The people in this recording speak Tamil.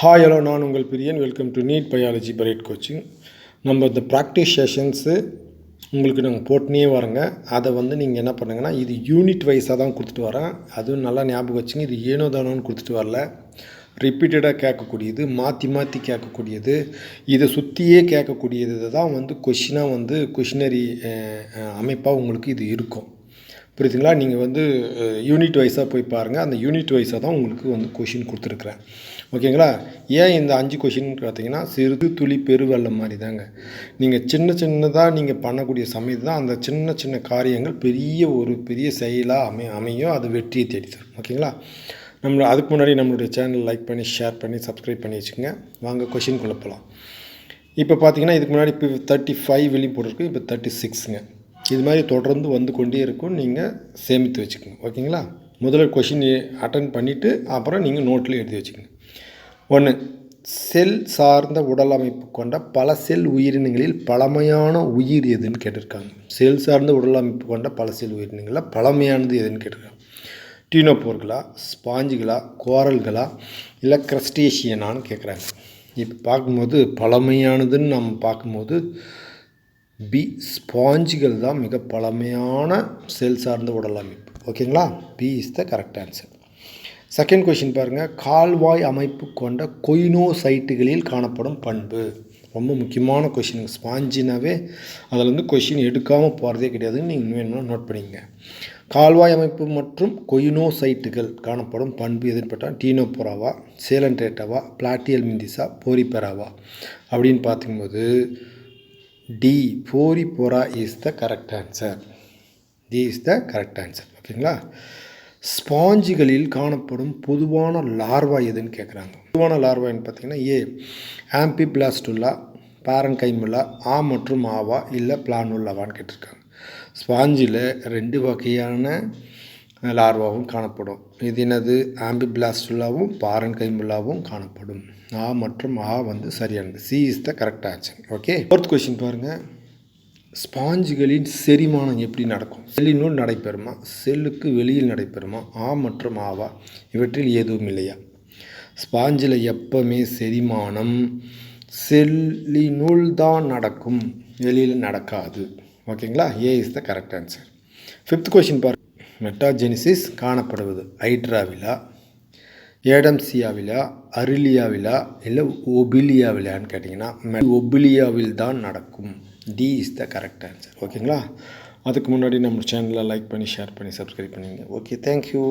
ஹாய் ஹலோ, நான் உங்கள் பிரியன். Welcome to NEET biology parade coaching. நம்ம இந்த ப்ராக்டிஸ் செஷன்ஸு உங்களுக்கு நாங்கள் போட்டுனே வரேங்க. அதை நீங்கள் என்ன பண்ணுங்கன்னா, இது யூனிட் வைஸாக தான் கொடுத்துட்டு வரேன். அதுவும் நல்லா ஞாபகம் வச்சுங்க. இது ஏனோ தானோன்னு கொடுத்துட்டு வரல. ரிப்பீட்டடாக கேட்கக்கூடியது, மாற்றி மாற்றி கேட்கக்கூடியது, இதை சுற்றியே கேட்கக்கூடியது தான் கொஷினாக கொஷினரி அமைப்பாக உங்களுக்கு இது இருக்கும். புரியுதுங்களா? நீங்கள் யூனிட் வைஸாக போய் பாருங்கள். அந்த யூனிட் வைஸாக தான் உங்களுக்கு கொஷின் கொடுத்துருக்குறேன். ஓகேங்களா? ஏன் இந்த 5 கொஷின் பார்த்தீங்கன்னா, சிறு துளி பெருவெள்ளம் மாதிரி தாங்க. நீங்கள் சின்னதாக பண்ணக்கூடிய சமயத்து தான் அந்த சின்ன சின்ன காரியங்கள் பெரிய செயலாக அமையும். அது வெற்றியை தேடி தரும். ஓகேங்களா? அதுக்கு முன்னாடி நம்மளுடைய சேனல் லைக் பண்ணி, ஷேர் பண்ணி, சப்ஸ்கிரைப் பண்ணி வச்சுக்கோங்க. வாங்க கொஷின்குள்ளே போகலாம். இப்போ பார்த்தீங்கன்னா, இதுக்கு முன்னாடி இப்போ 35 வெளியே போட்டிருக்கு. இப்போ 36ங்க. இது மாதிரி தொடர்ந்து வந்து கொண்டே இருக்கும். நீங்கள் சேமித்து வச்சுக்கோங்க. ஓகேங்களா? முதல்ல கொஷின் அட்டன் பண்ணிவிட்டு அப்புறம் நீங்கள் நோட்டில் எழுதி வச்சுக்கோங்க. 1. செல் சார்ந்த உடல் அமைப்பு கொண்ட பல செல் உயிரினங்களில் பழமையான உயிர் எதுன்னு கேட்டிருக்காங்க. செல் சார்ந்த உடல் அமைப்பு கொண்ட பல செல் உயிரினங்களில் பழமையானது எதுன்னு கேட்டிருக்காங்க. டீனோபோர்களா, ஸ்பாஞ்சுகளா, கோரல்களா, இல்லை கிரஸ்டேஷியனான்னு கேட்குறாங்க. இப்போ பார்க்கும்போது பழமையானதுன்னு நம்ம பார்க்கும்போது பி, ஸ்பாஞ்சுகள் தான் மிக பழமையான செல் சார்ந்த உடல் அமைப்பு. ஓகேங்களா? B is the correct answer. Second question பாருங்கள். கால்வாய் அமைப்பு கொண்ட கொயினோசைட்டுகளில் காணப்படும் பண்பு. ரொம்ப முக்கியமான கொஷின். ஸ்பாஞ்சினாவே அதில் கொஷின் எடுக்காமல் போகிறதே கிடையாதுன்னு நீங்கள் வேணும்னா நோட் பண்ணிக்கங்க. கால்வாய் அமைப்பு மற்றும் கொயினோசைட்டுகள் காணப்படும் பண்பு எதுன்னு பார்த்தா டீனோபோராவா, சேலன்ட்ரேட்டாவா, பிளாட்டியல் மிந்திஸா, போரிபெராவா அப்படின்னு பார்க்கும்போது D, Porifera is the correct answer. D is the correct answer. ஓகேங்களா? ஸ்பாஞ்சுகளில் காணப்படும் பொதுவான லார்வா எதுன்னு கேட்குறாங்க. பொதுவான லார்வான்னு பார்த்தீங்கன்னா ஏ, ஆம்பிபிளாஸ்டுலா, பாரன்கைமுலா, ஆ மற்றும் ஆவா, இல்லை பிளானுல்லாவான்னு கேட்டிருக்காங்க. ஸ்பாஞ்சில் 2 வகையான லார்வாவும் காணப்படும். இது என்னது? ஆம்பிபிளாஸ்டுலாவும் பாரன்கைமுலாவும் காணப்படும். ஆ மற்றும் ஆ சரியானது. C is the correct answer. Okay. Fourth question பாருங்கள். ஸ்பாஞ்சுகளின் செரிமானம் எப்படி நடக்கும்? செல்லினுள் நடைபெறுமா, செல்லுக்கு வெளியில் நடைபெறுமா, ஆ மற்றும் ஆவா இவற்றில் எதுவும் இல்லையா? ஸ்பாஞ்சில் எப்பவுமே செரிமானம் செல்லினுள் தான் நடக்கும், வெளியில் நடக்காது. ஓகேங்களா? A is the correct answer. Fifth question பாருங்கள். மெட்டாஜெனிசிஸ் காணப்படுவது ஹைட்ராவிலா, ஏடம்சியாவிலா, அரிலியாவிலா, இல்லை ஒபிலியாவிலான்னு கேட்டிங்கன்னா ஒபிலியாவில் தான் நடக்கும். D is the correct answer. ஓகேங்களா? அதுக்கு முன்னாடி நம்ம சேனலை லைக் பண்ணி, ஷேர் பண்ணி, சப்ஸ்கிரைப் பண்ணிங்க. Okay, thank you.